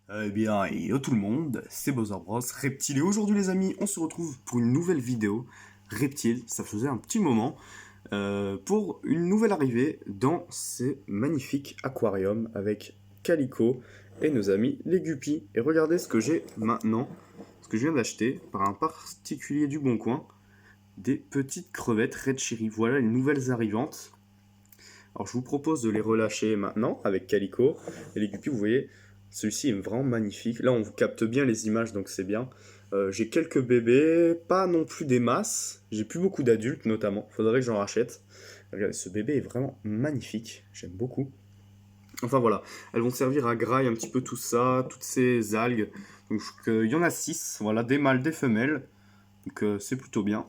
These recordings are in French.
Eh bien, hello tout le monde, c'est Bowser Bros, Reptile, et aujourd'hui les amis, on se retrouve pour une nouvelle vidéo. Reptile, ça faisait un petit moment, pour une nouvelle arrivée dans ces magnifiques aquariums avec Calico et nos amis les Guppies. Et regardez ce que j'ai maintenant, ce que je viens d'acheter par un particulier du Bon Coin, des petites crevettes Red Cherry. Voilà les nouvelles arrivantes. Alors je vous propose de les relâcher maintenant avec Calico et les Guppies, vous voyez. Celui-ci est vraiment magnifique. Là, on vous capte bien les images, donc c'est bien. J'ai quelques bébés, pas non plus des masses. J'ai plus beaucoup d'adultes, notamment. Faudrait que j'en rachète. Regardez, ce bébé est vraiment magnifique. J'aime beaucoup. Enfin voilà, elles vont servir à grailler un petit peu tout ça, toutes ces algues. Donc il y en a 6, voilà, des mâles, des femelles. Donc c'est plutôt bien.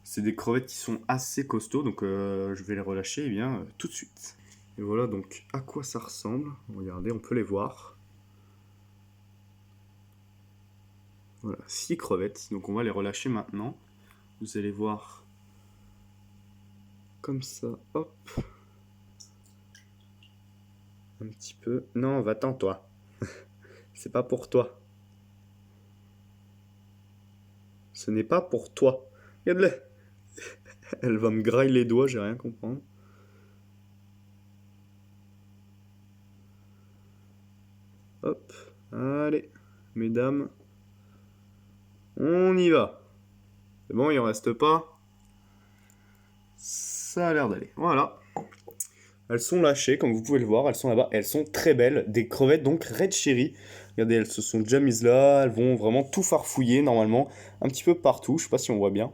C'est des crevettes qui sont assez costauds, donc je vais les relâcher tout de suite. Et voilà donc à quoi ça ressemble. Regardez, on peut les voir. Voilà, 6 crevettes, donc on va les relâcher maintenant. Vous allez voir comme ça, hop. Un petit peu. Non, va-t'en toi. C'est pas pour toi. Ce n'est pas pour toi. Regarde-le. Elle va me grailler les doigts, j'ai rien compris. Hop, allez, mesdames, on y va. C'est bon, il en reste pas. Ça a l'air d'aller. Voilà. Elles sont lâchées, comme vous pouvez le voir, elles sont là-bas. Elles sont très belles. Des crevettes, donc Red Cherry. Regardez, elles se sont déjà mises là. Elles vont vraiment tout farfouiller, normalement. Un petit peu partout. Je sais pas si on voit bien.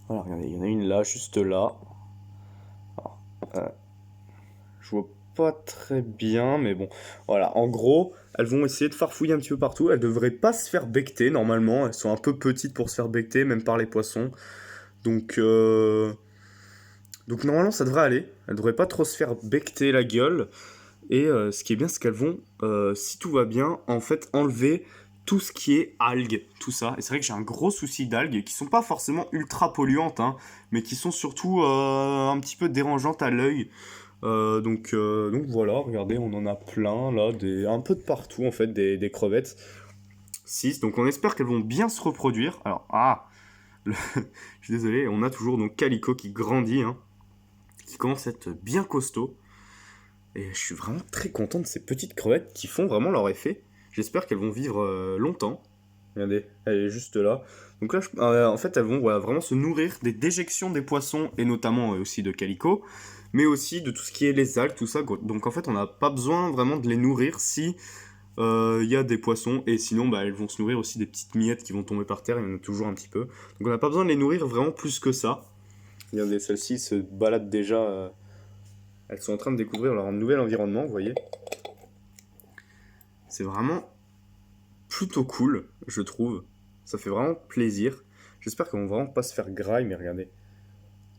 Voilà, regardez, il y en a une là, juste là. Alors, je vois pas très bien, mais bon. Voilà, en gros, elles vont essayer de farfouiller un petit peu partout. Elles devraient pas se faire becter, normalement. Elles sont un peu petites pour se faire becter, même par les poissons. Donc, donc normalement, ça devrait aller. Elles devraient pas trop se faire becter la gueule. Et ce qui est bien, c'est qu'elles vont, si tout va bien, en fait, enlever tout ce qui est algues, tout ça. Et c'est vrai que j'ai un gros souci d'algues qui sont pas forcément ultra polluantes, hein, mais qui sont surtout un petit peu dérangeantes à l'œil. Donc voilà, regardez, on en a plein là, un peu de partout en fait, des crevettes. 6, donc on espère qu'elles vont bien se reproduire. Alors, je suis désolé, on a toujours donc Calico qui grandit, hein, qui commence à être bien costaud. Et je suis vraiment très content de ces petites crevettes qui font vraiment leur effet. J'espère qu'elles vont vivre longtemps. Regardez, elle est juste là. Donc là, en fait, elles vont voilà, vraiment se nourrir des déjections des poissons et notamment aussi de Calico, mais aussi de tout ce qui est les algues, tout ça. Donc en fait, on n'a pas besoin vraiment de les nourrir si y a des poissons et sinon, bah, elles vont se nourrir aussi des petites miettes qui vont tomber par terre. Il y en a toujours un petit peu. Donc on n'a pas besoin de les nourrir vraiment plus que ça. Regardez, celles-ci se baladent déjà. Elles sont en train de découvrir leur nouvel environnement, vous voyez. C'est vraiment plutôt cool, je trouve. Ça fait vraiment plaisir. J'espère qu'elles vont vraiment pas se faire graille, mais regardez.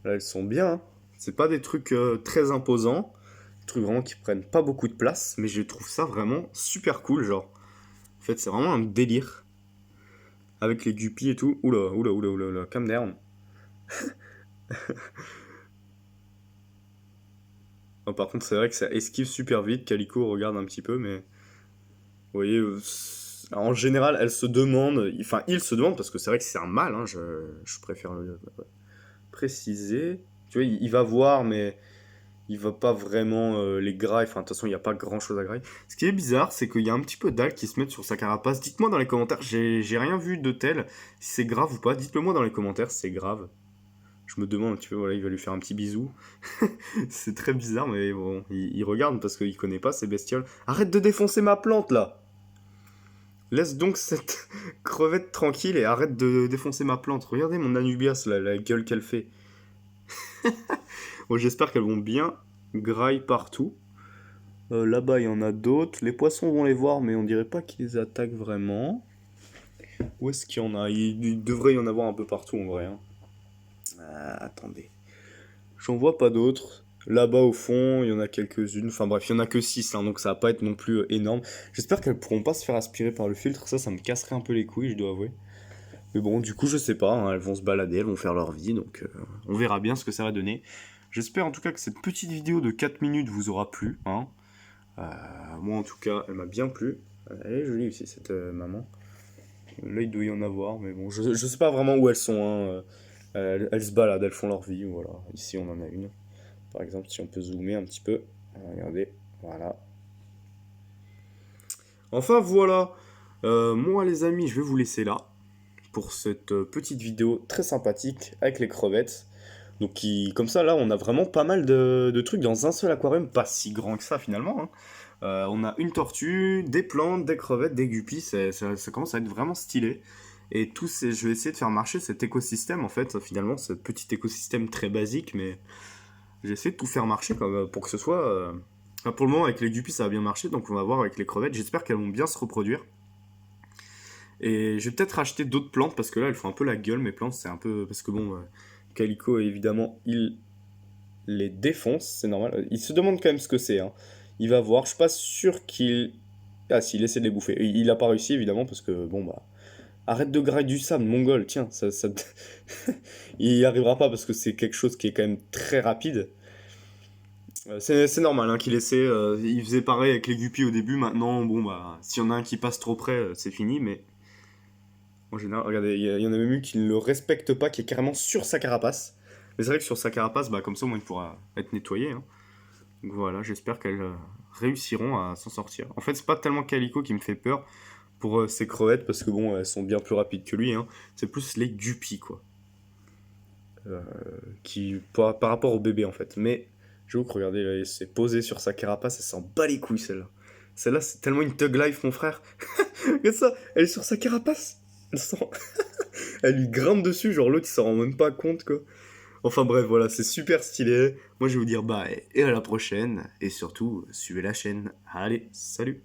Là, elles sont bien. Hein. C'est pas des trucs très imposants. Des trucs vraiment qui prennent pas beaucoup de place, mais je trouve ça vraiment super cool, genre. En fait, c'est vraiment un délire. Avec les guppies et tout. Oula, oula, oula, oula, oula. Calm down. Oh, par contre, c'est vrai que ça esquive super vite. Calico regarde un petit peu, mais... Vous voyez, en général, elle se demande, enfin, il se demande, parce que c'est vrai que c'est un mâle, hein, je préfère le préciser. Tu vois, il va voir, mais il va pas vraiment les grailler. Enfin, de toute façon, il n'y a pas grand chose à grailler. Ce qui est bizarre, c'est qu'il y a un petit peu d'algues qui se mettent sur sa carapace. Dites-moi dans les commentaires, j'ai rien vu de tel. Si c'est grave ou pas, dites-le moi dans les commentaires si c'est grave. Je me demande un petit peu, voilà, il va lui faire un petit bisou. C'est très bizarre, mais bon, il regarde parce qu'il connaît pas ces bestioles. Arrête de défoncer ma plante là! Laisse donc cette crevette tranquille et arrête de défoncer ma plante. Regardez mon Anubias, là, la gueule qu'elle fait. Bon, j'espère qu'elles vont bien grailler partout. Là-bas, il y en a d'autres. Les poissons vont les voir, mais on dirait pas qu'ils les attaquent vraiment. Où est-ce qu'il y en a? Il devrait y en avoir un peu partout, en vrai. Hein. Attendez. J'en vois pas d'autres. Là-bas, au fond, il y en a quelques-unes. Enfin bref, il y en a que 6, hein, donc ça va pas être non plus énorme. J'espère qu'elles pourront pas se faire aspirer par le filtre. Ça me casserait un peu les couilles, je dois avouer. Mais bon, du coup, je sais pas, hein, elles vont se balader, elles vont faire leur vie, donc on verra bien ce que ça va donner. J'espère en tout cas que cette petite vidéo de 4 minutes vous aura plu. Hein. moi en tout cas, elle m'a bien plu. Elle est jolie aussi cette maman. Là, il doit y en avoir, mais bon, je sais pas vraiment où elles sont, hein. Elles se baladent, elles font leur vie, voilà. Ici, on en a une. Par exemple, si on peut zoomer un petit peu. Regardez, voilà. Enfin, voilà. Moi, les amis, je vais vous laisser là pour cette petite vidéo très sympathique avec les crevettes. Donc, comme ça, là, on a vraiment pas mal de trucs dans un seul aquarium, pas si grand que ça finalement, hein. On a une tortue, des plantes, des crevettes, des guppies, ça commence à être vraiment stylé. Et je vais essayer de faire marcher cet écosystème en fait, finalement, ce petit écosystème très basique, mais j'ai essayé de tout faire marcher pour que ce soit. Enfin, pour le moment, avec les guppies, ça a bien marché, donc on va voir avec les crevettes. J'espère qu'elles vont bien se reproduire. Et je vais peut-être acheter d'autres plantes parce que là, elles font un peu la gueule, mes plantes, c'est un peu. Parce que bon, Calico, évidemment, il les défonce, c'est normal. Il se demande quand même ce que c'est, hein. Il va voir, je suis pas sûr qu'il. Ah, s'il essaie de les bouffer. Il a pas réussi, évidemment, parce que bon, bah. Arrête de grailler du sable, mongol, tiens, il y arrivera pas parce que c'est quelque chose qui est quand même très rapide. C'est normal hein, qu'il essaie. Il faisait pareil avec les guppies au début. Maintenant, bon bah, s'il y en a un qui passe trop près, c'est fini. Mais en général, regardez, il y en a même eu qui ne le respecte pas, qui est carrément sur sa carapace. Mais c'est vrai que sur sa carapace, bah comme ça, au moins, il pourra être nettoyé, hein. Donc voilà, j'espère qu'elles réussiront à s'en sortir. En fait, c'est pas tellement Calico qui me fait peur pour ces crevettes parce que bon, elles sont bien plus rapides que lui, hein. C'est plus les guppies quoi, Euh, par rapport au bébé en fait. Mais j'avoue que regardez, là, elle s'est posée sur sa carapace, elle s'en bat les couilles celle-là. Celle-là, c'est tellement une thug life, mon frère. Regarde ça, elle est sur sa carapace. Elle lui grimpe dessus, genre l'autre il s'en rend même pas compte quoi. Enfin bref, voilà, c'est super stylé. Moi je vais vous dire bye et à la prochaine. Et surtout, suivez la chaîne. Allez, salut!